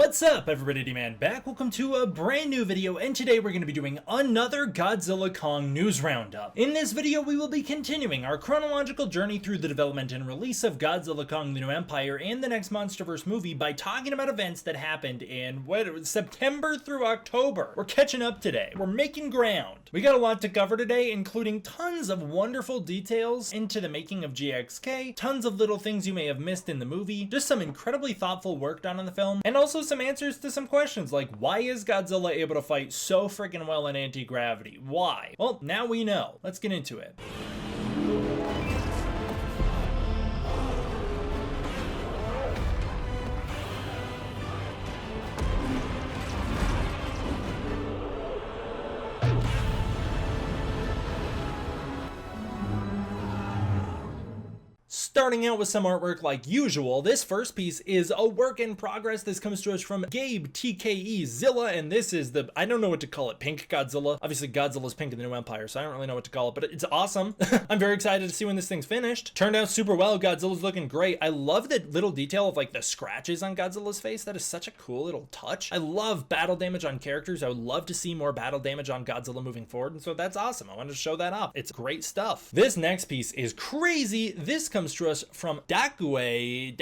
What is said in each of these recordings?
What's up everybody, D-Man back. Welcome to a brand new video, and today we're going to be doing another Godzilla Kong news roundup. In this video we will be continuing our chronological journey through the development and release of Godzilla Kong the New Empire and the next MonsterVerse movie by talking about events that happened in September through October. We're catching up today. We're making ground. We got a lot to cover today, including tons of wonderful details into the making of GXK, tons of little things you may have missed in the movie, just some incredibly thoughtful work done on the film, and also some answers to some questions like, why is Godzilla able to fight so freaking well in anti-gravity? Why? Well, now we know. Let's get into it. Starting out with some artwork like usual, this first piece is a work in progress. This comes to us from Gabe TKE Zilla, and this is the, I don't know what to call it, pink Godzilla. Obviously Godzilla's pink in the New Empire, so I don't really know what to call it, but it's awesome. I'm very excited to see when this thing's finished. Turned out super well. Godzilla's looking great. I love the little detail of like the scratches on Godzilla's face. That is such a cool little touch. I love battle damage on characters. I would love to see more battle damage on Godzilla moving forward, and so that's awesome. I wanted to show that off. It's great stuff. This next piece is crazy. This comes to us from Dakue,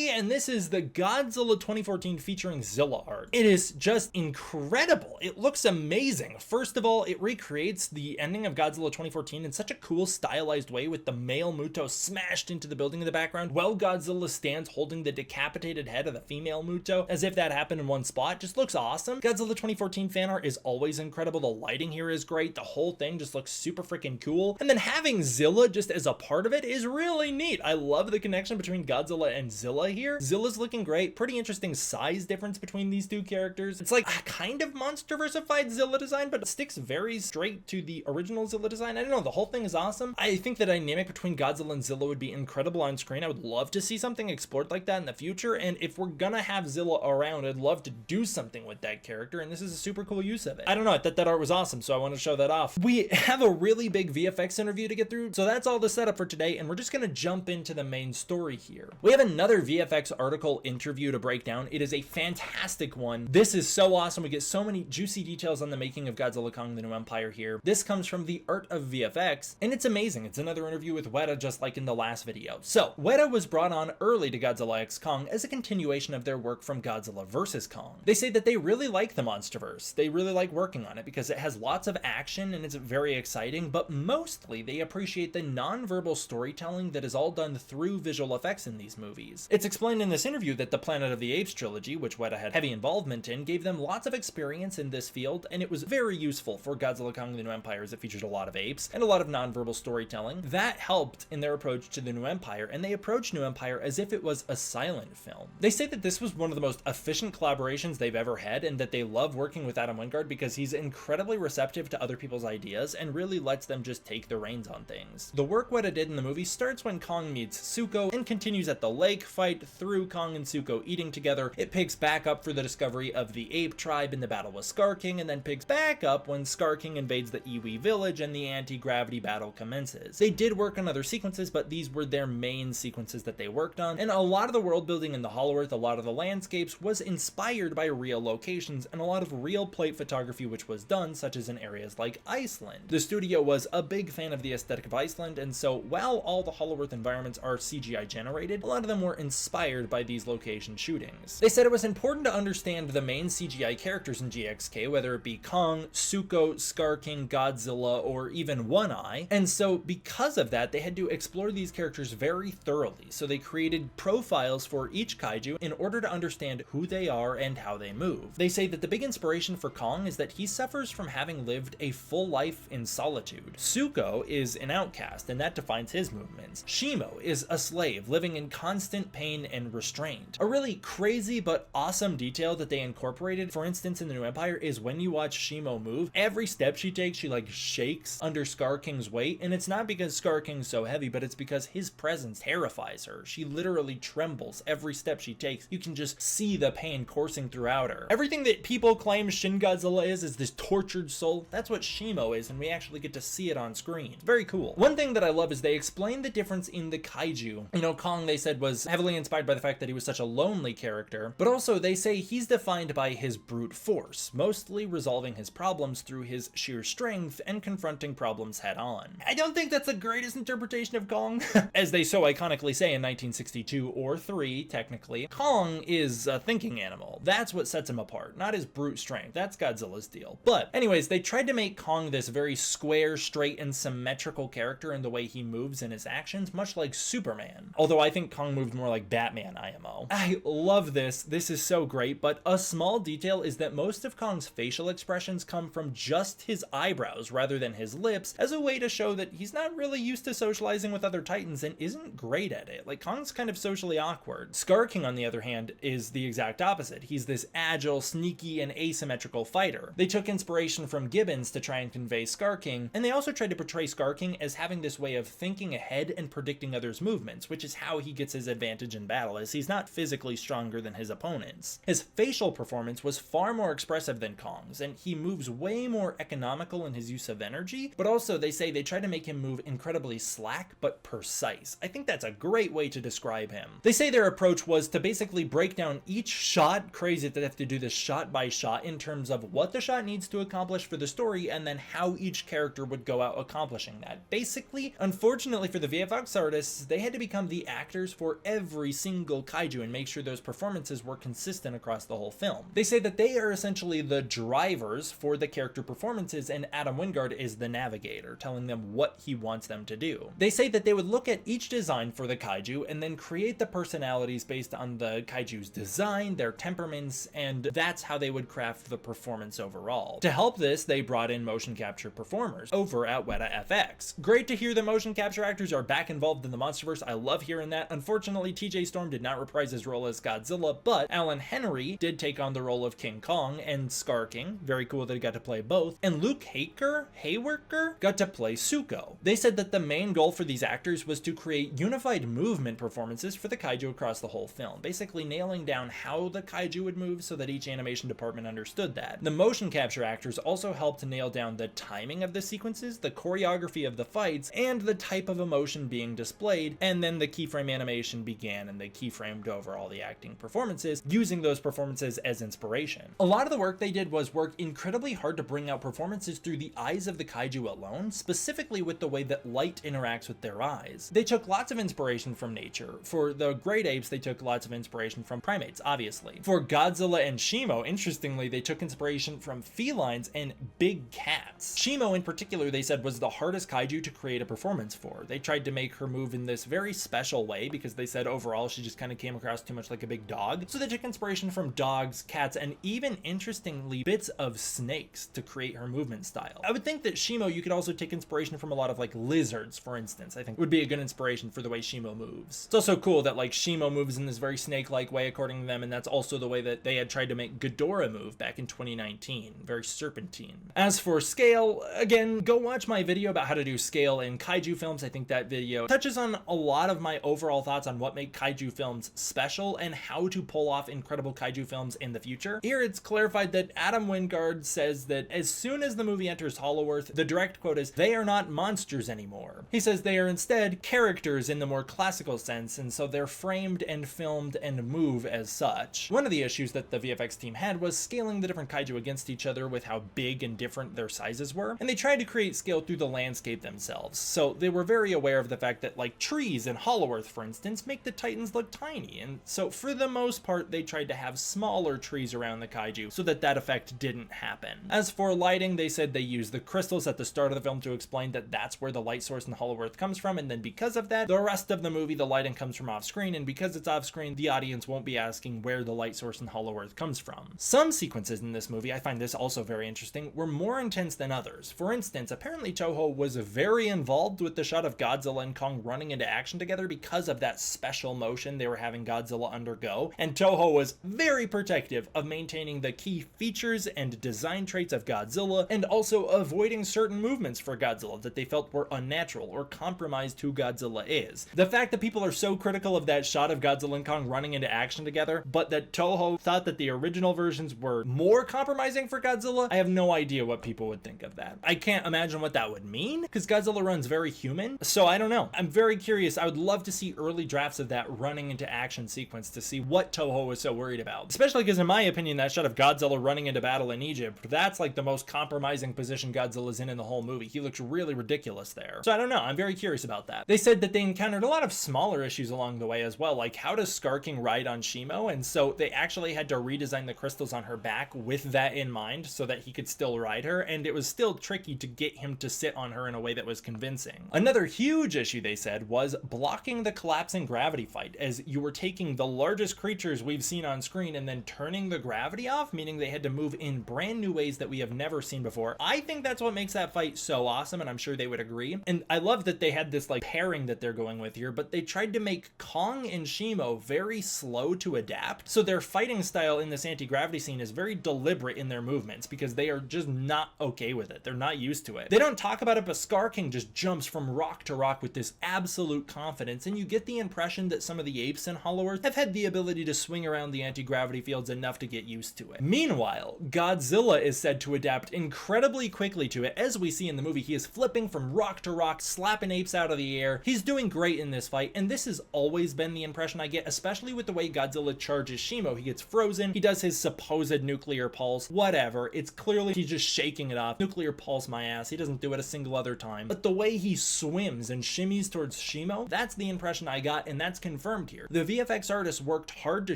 and this is the Godzilla 2014 featuring Zilla art. It is just incredible. It looks amazing. First of all, it recreates the ending of Godzilla 2014 in such a cool stylized way with the male Muto smashed into the building in the background while Godzilla stands holding the decapitated head of the female Muto as if that happened in one spot. Just looks awesome. Godzilla 2014 fan art is always incredible. The lighting here is great. The whole thing just looks super freaking cool. And then having Zilla just as a part of it is really neat. I love the connection between Godzilla and Zilla here. Zilla's looking great. Pretty interesting size difference between these two characters. It's like a kind of monster-versified Zilla design, but it sticks very straight to the original Zilla design. I don't know, the whole thing is awesome. I think the dynamic between Godzilla and Zilla would be incredible on screen. I would love to see something explored like that in the future, and if we're gonna have Zilla around, I'd love to do something with that character, and this is a super cool use of it. I don't know, I thought that art was awesome, so I want to show that off. We have a really big VFX interview to get through, so that's all the setup for today, and we're just gonna jump into the main story here. We have another VFX article interview to break down. It is a fantastic one. This is so awesome. We get so many juicy details on the making of Godzilla Kong the New Empire here. This comes from The Art of VFX, and it's amazing. It's another interview with Weta, just like in the last video. So Weta was brought on early to Godzilla X Kong as a continuation of their work from Godzilla vs. Kong. They say that they really like the MonsterVerse. They really like working on it because it has lots of action and it's very exciting, but mostly they appreciate the non-verbal storytelling that is all done through visual effects in these movies. It's explained in this interview that the Planet of the Apes trilogy, which Weta had heavy involvement in, gave them lots of experience in this field, and it was very useful for Godzilla Kong the New Empire as it featured a lot of apes and a lot of non-verbal storytelling. That helped in their approach to the New Empire, and they approached New Empire as if it was a silent film. They say that this was one of the most efficient collaborations they've ever had, and that they love working with Adam Wingard because he's incredibly receptive to other people's ideas and really lets them just take the reins on things. The work Weta did in the movie starts when Kong meets Suko and continues at the lake fight through Kong and Suko eating together. It picks back up for the discovery of the ape tribe in the battle with Scar King, and then picks back up when Scar King invades the Iwi village and the anti-gravity battle commences. They did work on other sequences, but these were their main sequences that they worked on, and a lot of the world building in the Hollow Earth, a lot of the landscapes was inspired by real locations and a lot of real plate photography which was done, such as in areas like Iceland. The studio was a big fan of the aesthetic of Iceland, and so while all the Hollow Earth environments are CGI generated, a lot of them were inspired by these location shootings. They said it was important to understand the main CGI characters in GXK, whether it be Kong, Suko, Scar King, Godzilla, or even One Eye, and so because of that, they had to explore these characters very thoroughly. So they created profiles for each kaiju in order to understand who they are and how they move. They say that the big inspiration for Kong is that he suffers from having lived a full life in solitude. Suko is an outcast, and that defines his movements. Shimo is a slave living in constant pain and restraint. A really crazy but awesome detail that they incorporated, for instance in the New Empire, is when you watch Shimo move, every step she takes, she like shakes under Scar King's weight, and it's not because Scar King's so heavy, but it's because his presence terrifies her. She literally trembles every step she takes. You can just see the pain coursing throughout her. Everything that people claim Shin Godzilla is this tortured soul. That's what Shimo is, and we actually get to see it on screen. It's very cool. One thing that I love is they explain the difference in in the kaiju. You know, Kong, they said, was heavily inspired by the fact that he was such a lonely character, but also they say he's defined by his brute force, mostly resolving his problems through his sheer strength and confronting problems head on. I don't think that's the greatest interpretation of Kong. As they so iconically say in 1962 or 3, technically, Kong is a thinking animal. That's what sets him apart, not his brute strength. That's Godzilla's deal. But anyways, they tried to make Kong this very square, straight, and symmetrical character in the way he moves and his actions, much like Superman. Although I think Kong moved more like Batman IMO. I love this. This is so great, but a small detail is that most of Kong's facial expressions come from just his eyebrows rather than his lips, as a way to show that he's not really used to socializing with other titans and isn't great at it. Like, Kong's kind of socially awkward. Scar King, on the other hand, is the exact opposite. He's this agile, sneaky, and asymmetrical fighter. They took inspiration from Gibbons to try and convey Scar King, and they also tried to portray Scar King as having this way of thinking ahead and predicting others' movements, which is how he gets his advantage in battle, as he's not physically stronger than his opponents. His facial performance was far more expressive than Kong's, and he moves way more economical in his use of energy, but also they say they try to make him move incredibly slack but precise. I think that's a great way to describe him. They say their approach was to basically break down each shot, crazy that they have to do this shot by shot, in terms of what the shot needs to accomplish for the story and then how each character would go out accomplishing that. Basically, unfortunately for the VFX artists, they had to become the actors for every single kaiju and make sure those performances were consistent across the whole film. They say that they are essentially the drivers for the character performances, and Adam Wingard is the navigator, telling them what he wants them to do. They say that they would look at each design for the kaiju and then create the personalities based on the kaiju's design, their temperaments, and that's how they would craft the performance overall. To help this, they brought in motion capture performers over at Weta FX. Great to hear the motion capture actors are back involved in the MonsterVerse. I love hearing that. Unfortunately, TJ Storm did not reprise his role as Godzilla, but Alan Henry did take on the role of King Kong and Scar King. Very cool that he got to play both. And Luke Hayworker got to play Suko. They said that the main goal for these actors was to create unified movement performances for the kaiju across the whole film, basically nailing down how the kaiju would move so that each animation department understood that. The motion capture actors also helped to nail down the timing of the sequences, the choreography of the fights, and the type of emotion being displayed, and then the keyframe animation began and they keyframed over all the acting performances, using those performances as inspiration. A lot of the work they did was work incredibly hard to bring out performances through the eyes of the kaiju alone, specifically with the way that light interacts with their eyes. They took lots of inspiration from nature. For the great apes, they took lots of inspiration from primates, obviously. For Godzilla and Shimo, interestingly, they took inspiration from felines and big cats. Shimo in particular, they said, was the hardest kaiju to create a performance for. They tried to make her move in this very special way because they said overall she just kind of came across too much like a big dog. So they took inspiration from dogs, cats, and even interestingly bits of snakes to create her movement style. I would think that Shimo, you could also take inspiration from a lot of like lizards, for instance. I think would be a good inspiration for the way Shimo moves. It's also cool that like Shimo moves in this very snake-like way according to them, and that's also the way that they had tried to make Ghidorah move back in 2019. Very serpentine. As for scale, again, go watch my video about how to do scale in kaiju films. I think that video touches on a lot of my overall thoughts on what make kaiju films special and how to pull off incredible kaiju films in the future. Here it's clarified that Adam Wingard says that as soon as the movie enters Hollow Earth, the direct quote is, "They are not monsters anymore." He says they are instead characters in the more classical sense, and so they're framed and filmed and move as such. One of the issues that the VFX team had was scaling the different kaiju against each other with how big and different their sizes were, and they tried to create scale through the landscape themselves. So they were very aware of the fact that like trees in Hollow Earth, for instance, make the titans look tiny, and so for the most part they tried to have smaller trees around the kaiju so that that effect didn't happen. As for lighting, they said they used the crystals at the start of the film to explain that that's where the light source in Hollow Earth comes from, and then because of that, the rest of the movie the lighting comes from off screen, and because it's off screen, the audience won't be asking where the light source in Hollow Earth comes from. Some sequences in this movie, I find this also very interesting, were more intense than others. For instance, apparently Toho was very involved with the shot of Godzilla and Kong running into action together because of that special motion they were having Godzilla undergo, and Toho was very protective of maintaining the key features and design traits of Godzilla, and also avoiding certain movements for Godzilla that they felt were unnatural or compromised who Godzilla is. The fact that people are so critical of that shot of Godzilla and Kong running into action together, but that Toho thought that the original versions were more compromising for Godzilla, I have no idea what people would think of that. I can't imagine what that would mean, because Godzilla runs very human, so I don't know. I'm I'm very curious. I would love to see early drafts of that running into action sequence to see what Toho was so worried about. Especially because in my opinion, that shot of Godzilla running into battle in Egypt, that's like the most compromising position Godzilla's in the whole movie. He looks really ridiculous there. So I don't know, I'm very curious about that. They said that they encountered a lot of smaller issues along the way as well, like how does Scar King ride on Shimo? And so they actually had to redesign the crystals on her back with that in mind so that he could still ride her, and it was still tricky to get him to sit on her in a way that was convincing. Another huge issue, they said, was blocking the collapsing gravity fight, as you were taking the largest creatures we've seen on screen and then turning the gravity off, meaning they had to move in brand new ways that we have never seen before. I think that's what makes that fight so awesome, and I'm sure they would agree. And I love that they had this like pairing that they're going with here, but they tried to make Kong and Shimo very slow to adapt, so their fighting style in this anti-gravity scene is very deliberate in their movements because they are just not okay with it. They're not used to it. They don't talk about it, but Scar King just jumps from rock to rock with this absolute confidence, and you get the impression that some of the apes in Hollow Earth have had the ability to swing around the anti-gravity fields enough to get used to it. Meanwhile, Godzilla is said to adapt incredibly quickly to it. As we see in the movie, he is flipping from rock to rock, slapping apes out of the air. He's doing great in this fight, and this has always been the impression I get, especially with the way Godzilla charges Shimo. He gets frozen, he does his supposed nuclear pulse, whatever. It's clearly he's just shaking it off. Nuclear pulse my ass. He doesn't do it a single other time. But the way he swims and shimmies towards Shimo, that's the impression I got, and that's confirmed here. The VFX artist worked hard to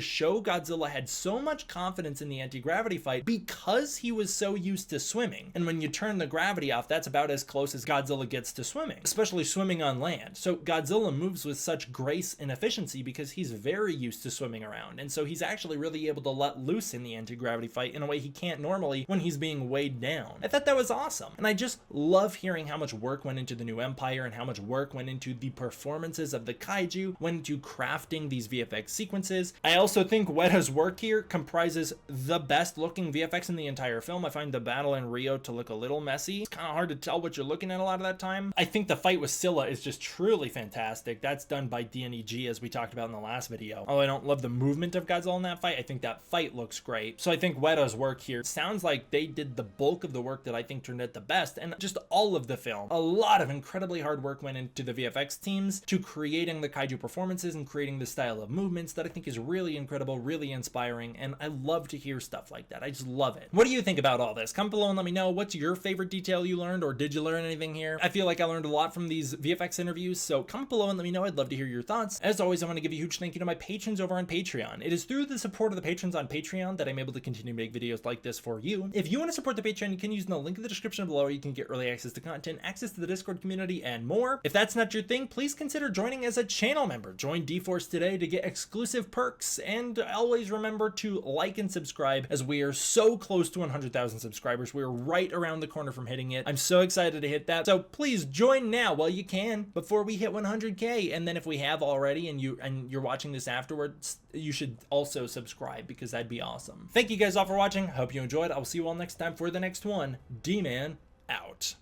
show Godzilla had so much confidence in the anti-gravity fight because he was so used to swimming. And when you turn the gravity off, that's about as close as Godzilla gets to swimming, especially swimming on land. So Godzilla moves with such grace and efficiency because he's very used to swimming around. And so he's actually really able to let loose in the anti-gravity fight in a way he can't normally when he's being weighed down. I thought that was awesome. And I just love hearing how much work went into the new Empire and how much work went into the performances of the Kaiju, went into crafting these VFX sequences. I also think Ueda's work here comprises the best looking VFX in the entire film. I find the battle in Rio to look a little messy. It's kind of hard to tell what you're looking at a lot of that time. I think the fight with Scylla is just truly fantastic. That's done by DNEG, as we talked about in the last video. Although I don't love the movement of Godzilla in that fight, I think that fight looks great. So I think Ueda's work here sounds like they did the bulk of the work that I think turned out the best, and just all of the film. A lot of incredibly hard work went into the VFX teams to creating the Kaiju performances and creating the style of movements that I think is really incredible, really inspiring, and I love to hear stuff like that. I just love it. What do you think about all this? Comment below and let me know. What's your favorite detail you learned, or did you learn anything here? I feel like I learned a lot from these VFX interviews, so comment below and let me know. I'd love to hear your thoughts. As always, I want to give a huge thank you to my patrons over on Patreon. It is through the support of the patrons on Patreon that I'm able to continue to make videos like this for you. If you want to support the Patreon, you can use the link in the description below. You can get early access to content, access to the Discord community, and more. If that's not your thing, please consider joining as a channel member. Join D-Force today to get exclusive perks, and always remember to like and subscribe, as we are so close to 100,000 subscribers. We're right around the corner from hitting it. I'm so excited to hit that, so please join now while you can before we hit 100K. And then if we have already and you're watching this afterwards, you should also subscribe, because that'd be awesome. Thank you guys all for watching. Hope you enjoyed. I'll see you all next time for the next one. D-Man out.